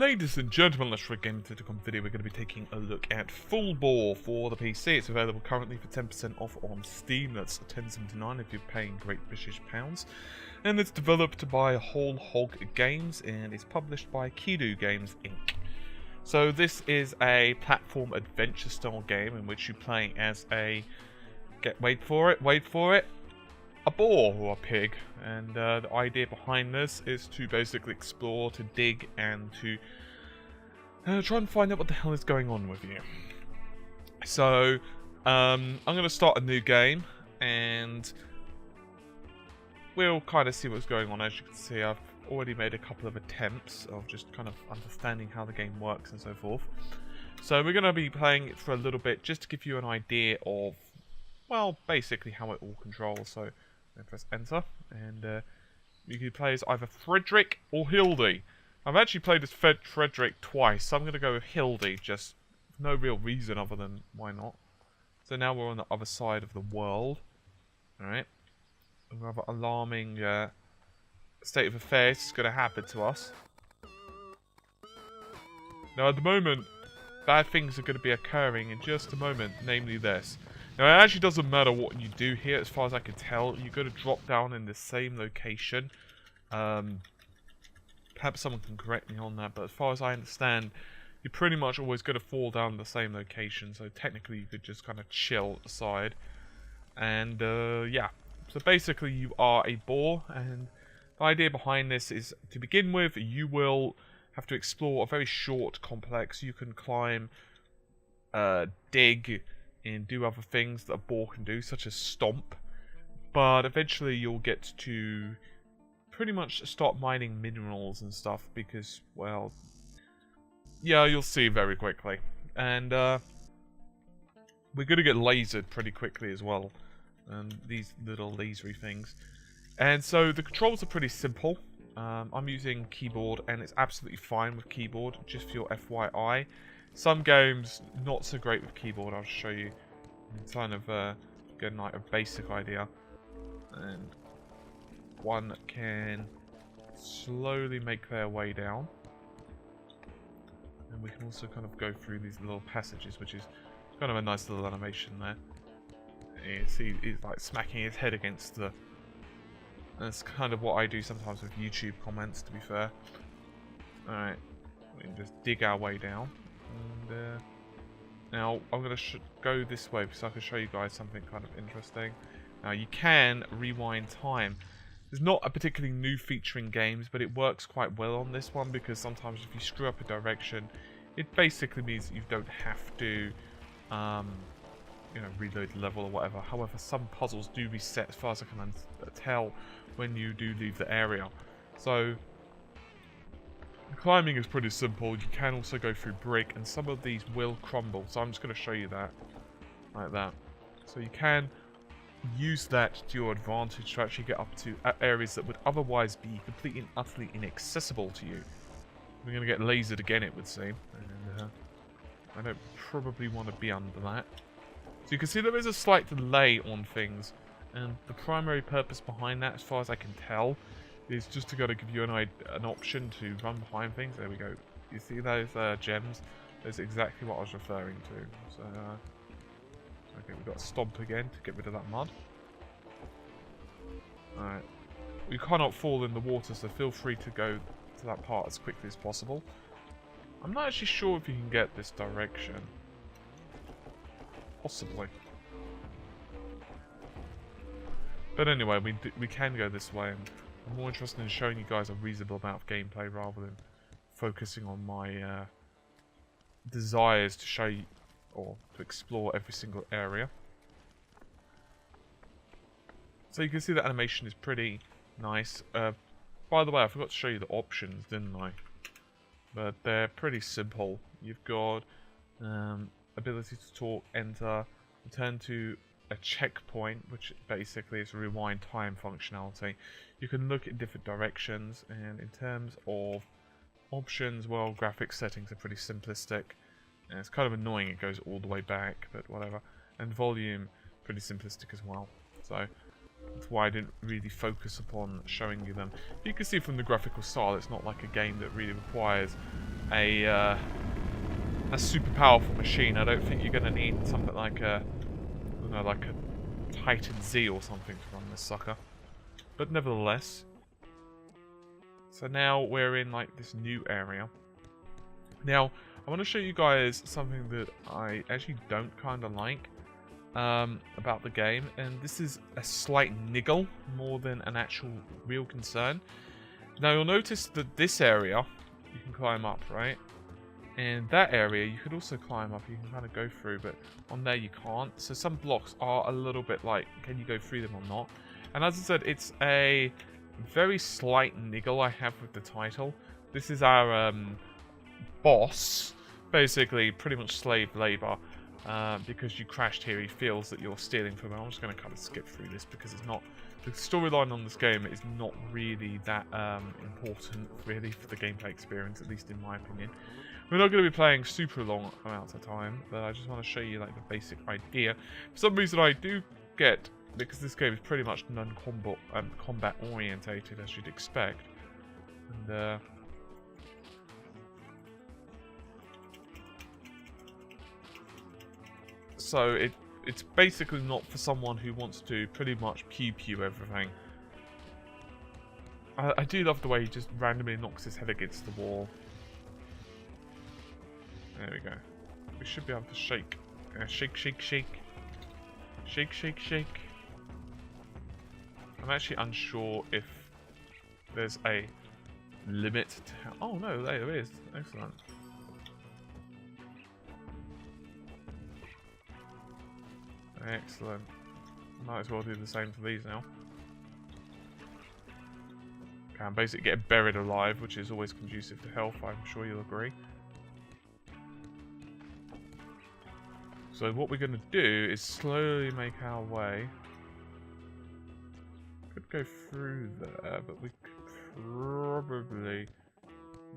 Ladies and gentlemen, let's for a Gaming.com video. We're going to be taking a look at Full Bore for the PC. It's available currently for 10% off on Steam. That's $10.79 if you're paying Great British Pounds. And it's developed by Whole Hog Games and it's published by Kido Games Inc. So this is a platform adventure style game in which you play as a wait for it, a boar or a pig, and the idea behind this is to basically explore, to dig, and to try and find out what the hell is going on with you. So I'm going to start a new game, and we'll kind of see what's going on. As you can see, I've already made a couple of attempts of just kind of understanding how the game works and so forth. So we're going to be playing it for a little bit, just to give you an idea of, well, basically how it all controls. So I press enter, and you can play as either Frederick or Hildy. I've actually played as Frederick twice, so I'm going to go with Hildy, just for no real reason other than why not. So now we're on the other side of the world. Alright. A rather alarming state of affairs is going to happen to us. Now at the moment, bad things are going to be occurring in just a moment, namely this. Now, it actually doesn't matter what you do here, as far as I can tell. You're going to drop down in the same location. Perhaps someone can correct me on that, but as far as I understand, you're pretty much always going to fall down the same location. So technically, you could just kind of chill at the side. And, yeah. So basically, you are a boar, and the idea behind this is, to begin with, you will have to explore a very short complex. You can climb, dig, and do other things that a boar can do, such as stomp. But eventually you'll get to pretty much start mining minerals and stuff because, well, yeah, you'll see very quickly. And we're going to get lasered pretty quickly as well. These little lasery things. And so the controls are pretty simple. I'm using keyboard and it's absolutely fine with keyboard, just for your FYI. Some games, not so great with keyboard. I'll show you. Kind of get like a basic idea. And one can slowly make their way down. And we can also kind of go through these little passages, which is kind of a nice little animation there. You see he's like smacking his head against the... That's kind of what I do sometimes with YouTube comments, to be fair. Alright. We can just dig our way down. And now I'm going to go this way because I can show you guys something kind of interesting. Now you can rewind time. It's not a particularly new feature in games, but it works quite well on this one because sometimes if you screw up a direction, it basically means that you don't have to, you know, reload the level or whatever. However, some puzzles do reset, as far as I can tell, when you do leave the area. So climbing is pretty simple. You can also go through brick, and some of these will crumble. So I'm just going to show you that, like that. So you can use that to your advantage to actually get up to areas that would otherwise be completely and utterly inaccessible to you. We're going to get lasered again, it would seem. And I don't probably want to be under that. So you can see there is a slight delay on things, and the primary purpose behind that, as far as I can tell, is just to give you an option to run behind things. There we go. You see those gems? That's exactly what I was referring to. So, okay, we've got to stomp again to get rid of that mud. Alright. We cannot fall in the water, so feel free to go to that part as quickly as possible. I'm not actually sure if you can get this direction. Possibly. But anyway, we can go this way, and I'm more interested in showing you guys a reasonable amount of gameplay rather than focusing on my desires to show you, or to explore every single area. So you can see the animation is pretty nice. By the way, I forgot to show you the options, didn't I? But they're pretty simple. You've got ability to talk, enter, return to a checkpoint, which basically is a rewind time functionality. You can look in different directions, and in terms of options, well, graphics settings are pretty simplistic. And it's kind of annoying it goes all the way back, but whatever. And volume, pretty simplistic as well. So that's why I didn't really focus upon showing you them. You can see from the graphical style, it's not like a game that really requires a super powerful machine. I don't think you're going to need something like a, you know, like a Titan Z or something to run this sucker. But nevertheless, so now we're in like this new area. Now I want to show you guys something that I actually don't kind of like about the game, and this is a slight niggle more than an actual real concern. Now you'll notice that this area you can climb up, right? And that area you could also climb up, you can kind of go through, but on there you can't. So some blocks are a little bit like, can you go through them or not? And as I said, it's a very slight niggle I have with the title. This is our boss, basically pretty much slave labor. Because you crashed here, he feels that you're stealing from him. I'm just going to kind of skip through this because it's not, the storyline on this game is not really that important really for the gameplay experience, at least in my opinion. We're not going to be playing super long amounts of time, but I just want to show you like the basic idea. For some reason I do get, because this game is pretty much non-combat combat orientated as you'd expect, and so it's basically not for someone who wants to pretty much pew everything. I do love the way he just randomly knocks his head against the wall. There we go. We should be able to shake. Shake, shake, shake. Shake, shake, shake. I'm actually unsure if there's a limit to how... Oh no, there is. Excellent. Excellent. Might as well do the same for these now. Okay, I'm basically getting buried alive, which is always conducive to health, I'm sure you'll agree. So what we're going to do is slowly make our way. Could go through there, but we could probably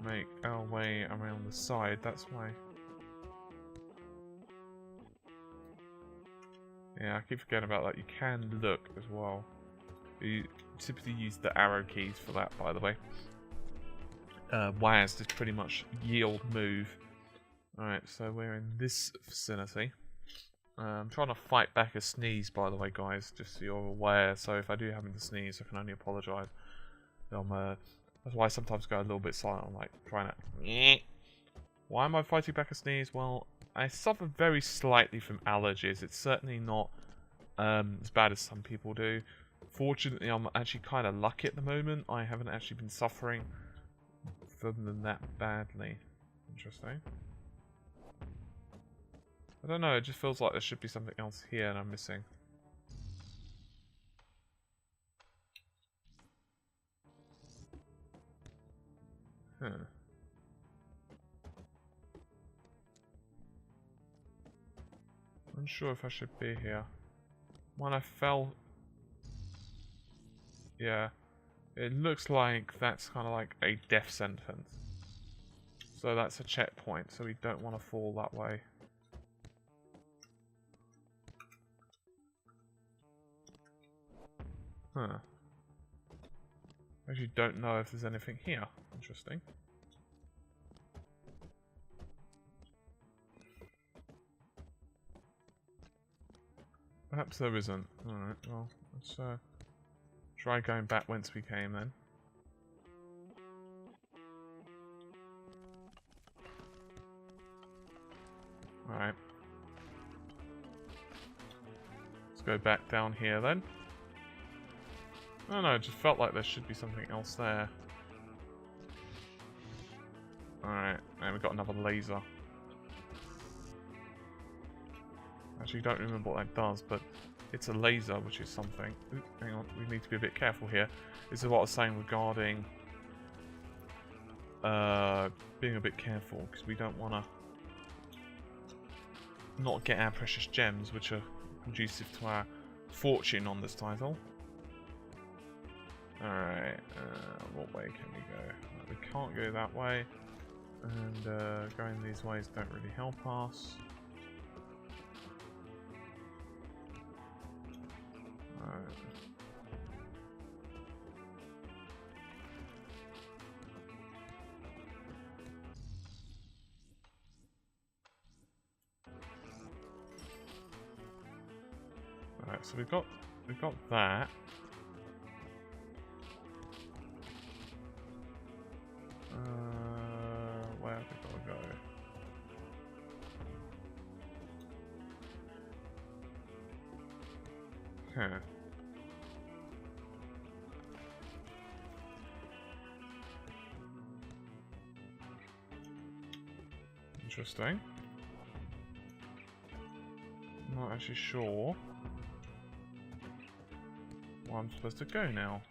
make our way around the side. That's why... Yeah, I keep forgetting about that. You can look as well. You typically use the arrow keys for that, by the way. WASD is pretty much yield move. Alright, so we're in this vicinity. I'm trying to fight back a sneeze, by the way, guys, just so you're aware. So if I do happen to sneeze, I can only apologise. That's why I sometimes go a little bit silent. I'm like trying to... Why am I fighting back a sneeze? Well, I suffer very slightly from allergies. It's certainly not as bad as some people do. Fortunately, I'm actually kind of lucky at the moment. I haven't actually been suffering from them that badly. Interesting. I don't know, it just feels like there should be something else here and I'm missing. Huh. I'm unsure if I should be here. When I fell... Yeah. It looks like that's kind of like a death sentence. So that's a checkpoint, so we don't want to fall that way. Huh. I actually don't know if there's anything here. Interesting. Perhaps there isn't. Alright, well, let's try going back whence we came then. Alright. Let's go back down here then. I don't know, it just felt like there should be something else there. Alright, and we've got another laser. Actually, don't remember what that does, but it's a laser, which is something. Ooh, hang on, we need to be a bit careful here. This is what I was saying regarding being a bit careful, because we don't want to not get our precious gems, which are conducive to our fortune on this title. Alright, what way can we go? We can't go that way, and going these ways don't really help us. Alright, so we've got that. Where have we got to go? Huh. Interesting. Not actually sure where I'm supposed to go now.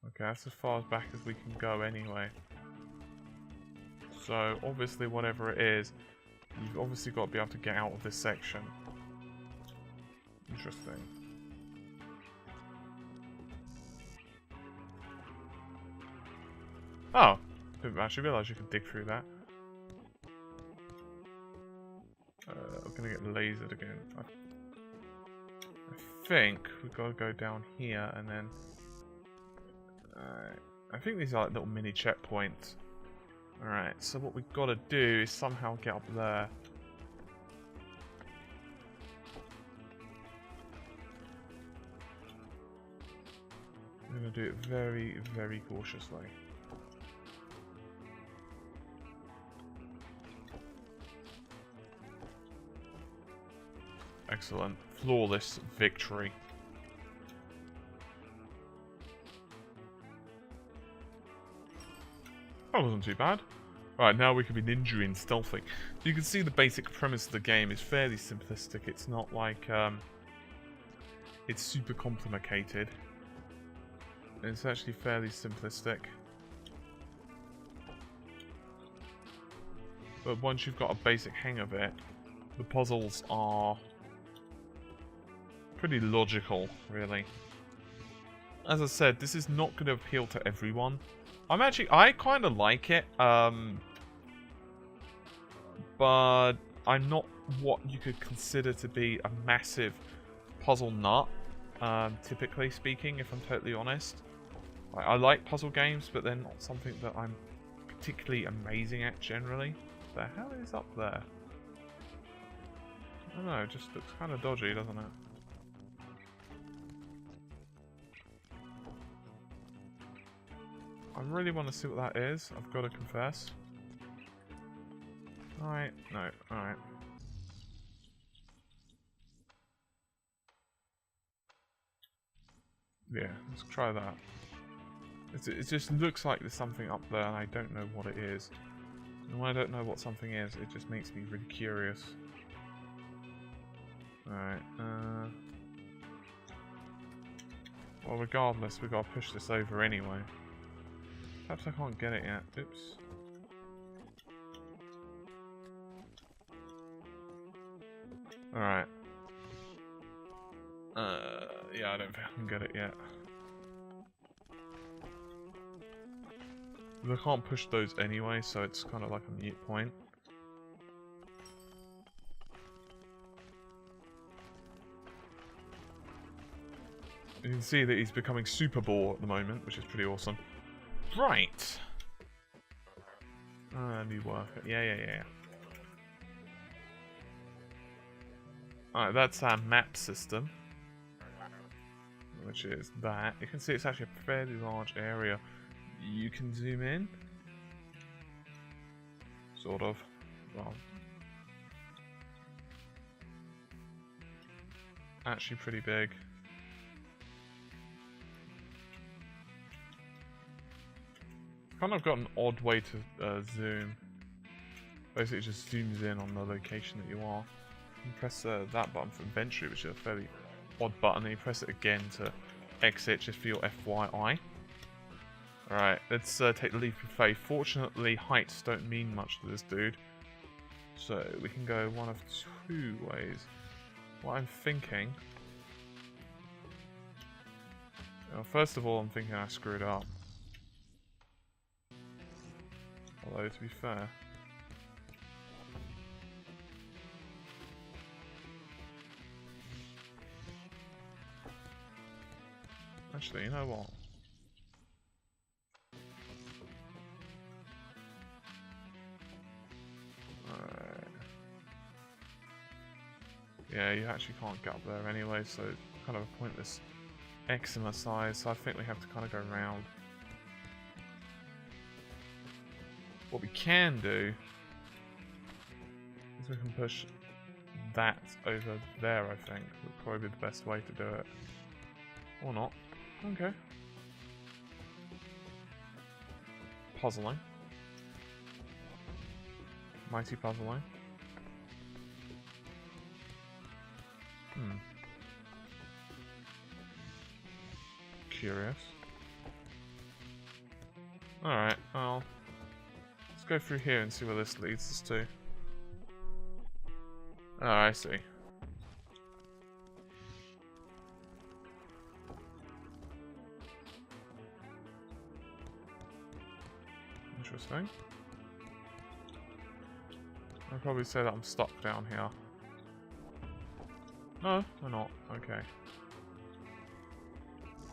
Okay, that's as far back as we can go anyway. So, obviously, whatever it is, you've obviously got to be able to get out of this section. Interesting. Oh! Didn't actually realise you could dig through that. I'm gonna get lasered again. I think we've got to go down here and then... I think these are like little mini checkpoints. Alright, so what we've got to do is somehow get up there. I'm going to do it very, very cautiously. Excellent. Flawless victory. That wasn't too bad. Right, now we can be ninja-ing stealthing. So you can see the basic premise of the game is fairly simplistic. It's not like, it's super complicated. It's actually fairly simplistic. But once you've got a basic hang of it, the puzzles are pretty logical, really. As I said, this is not going to appeal to everyone. I kind of like it, but I'm not what you could consider to be a massive puzzle nut, typically speaking, if I'm totally honest. I like puzzle games, but they're not something that I'm particularly amazing at generally. The hell is up there? I don't know, it just looks kind of dodgy, doesn't it? I really want to see what that is, I've got to confess. Alright, no, alright. Yeah, let's try that. It just looks like there's something up there and I don't know what it is. And when I don't know what something is, it just makes me really curious. Alright, well, regardless, we've got to push this over anyway. Perhaps I can't get it yet. Oops. Alright. Yeah, I don't think I can get it yet. I can't push those anyway, so it's kind of like a mute point. You can see that he's becoming super bore at the moment, which is pretty awesome. Right. New worker. Yeah. Alright, that's our map system. Which is that. You can see it's actually a fairly large area. You can zoom in. Sort of. Well. Actually pretty big. Kind of got an odd way to zoom. Basically, it just zooms in on the location that you are. You press that button for inventory, which is a fairly odd button, and you press it again to exit, just for your FYI. Alright, let's take the leap of faith. Fortunately, heights don't mean much to this dude. So, we can go one of two ways. What I'm thinking... Well, first of all, I'm thinking I screwed up. Although, to be fair... Actually, you know what? Yeah, you actually can't get up there anyway, so it's kind of a pointless exercise, so I think we have to kind of go round. What we can do is we can push that over there, I think. Would probably be the best way to do it. Or not. Okay. Puzzling. Mighty puzzling. Curious. Alright, well, let's go through here and see where this leads us to. Oh, I see. Interesting. I'd probably say that I'm stuck down here. No, we're not. Okay.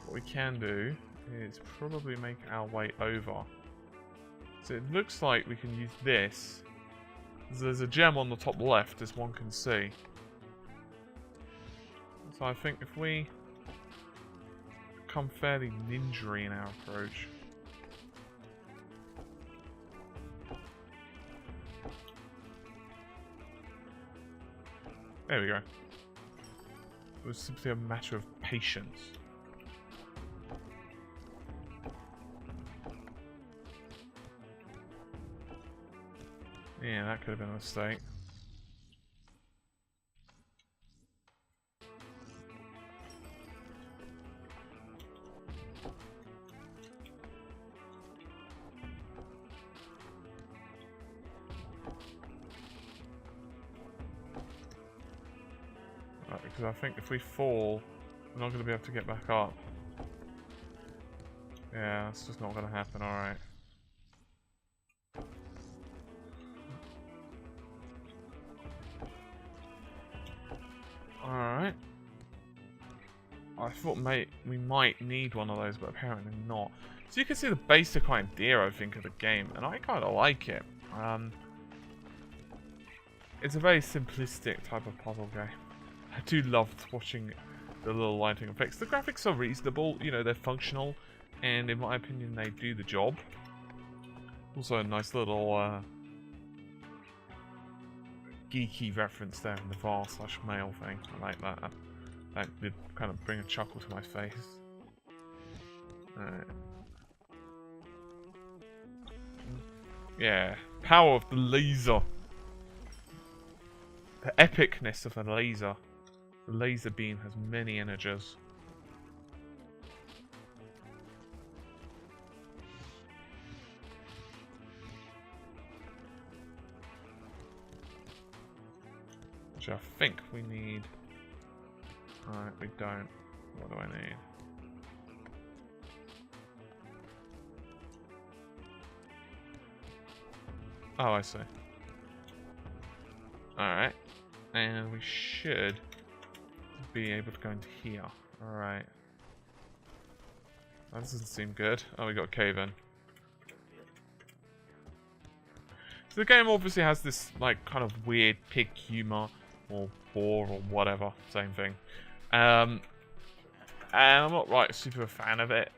What we can do is probably make our way over. So it looks like we can use this. There's a gem on the top left, as one can see. So I think if we become fairly ninja in our approach. There we go. It was simply a matter of patience. Yeah, that could have been a mistake. Right, because I think if we fall, we're not going to be able to get back up. Yeah, that's just not going to happen, alright. Alright. I thought we might need one of those, but apparently not. So you can see the basic idea, I think, of the game, and I kind of like it. It's a very simplistic type of puzzle game. I do love watching the little lighting effects. The graphics are reasonable, you know, they're functional, and in my opinion, they do the job. Also a nice little geeky reference there in the var/mail thing. I like that. That did kind of bring a chuckle to my face. Yeah, power of the laser. The epicness of the laser. The laser beam has many energies. Which I think we need. Alright, we don't. What do I need? Oh, I see. Alright. And we should be able to go into here. Alright. That doesn't seem good. Oh, we got a cave in. So the game obviously has this, like, kind of weird pig humor, or boar, or whatever. Same thing. And I'm not, like, super a fan of it.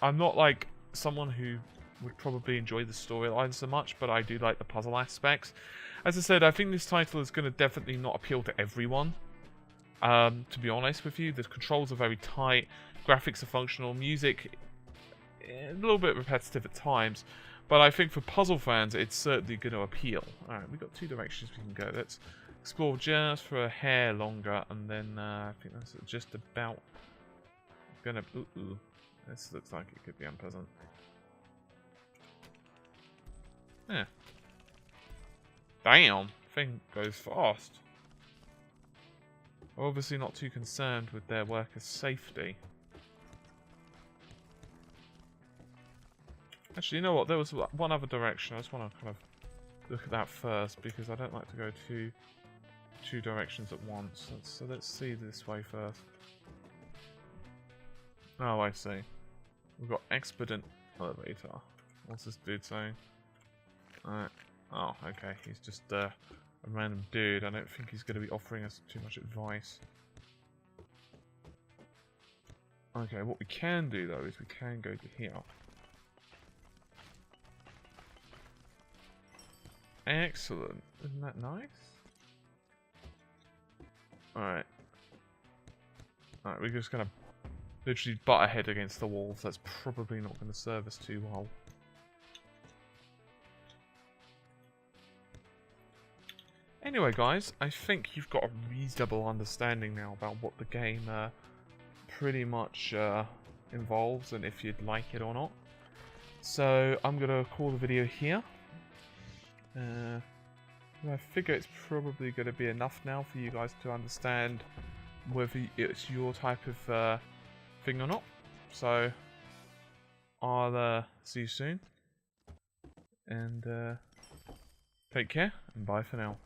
I'm not, like, someone who would probably enjoy the storyline so much, but I do like the puzzle aspects. As I said, I think this title is going to definitely not appeal to everyone. To be honest with you, the controls are very tight, graphics are functional, music a little bit repetitive at times, but I think for puzzle fans, it's certainly going to appeal. Alright, we've got two directions we can go. Let's explore just for a hair longer, and then I think that's just about gonna... Ooh. This looks like it could be unpleasant. Yeah. Damn, thing goes fast. Obviously not too concerned with their workers' safety. Actually, you know what? There was one other direction. I just want to kind of look at that first, because I don't like to go two directions at once. So let's see this way first. Oh, I see. We've got expedient elevator. What's this dude saying? Alright. Oh, okay. He's just a random dude. I don't think he's going to be offering us too much advice. Okay, what we can do though is we can go to here. Excellent. Isn't that nice? Alright. Alright, we're just going to literally butt our head against the walls. That's probably not going to serve us too well. Anyway guys, I think you've got a reasonable understanding now about what the game pretty much involves and if you'd like it or not. So I'm going to call the video here. I figure it's probably going to be enough now for you guys to understand whether it's your type of thing or not. So I'll see you soon. And take care and bye for now.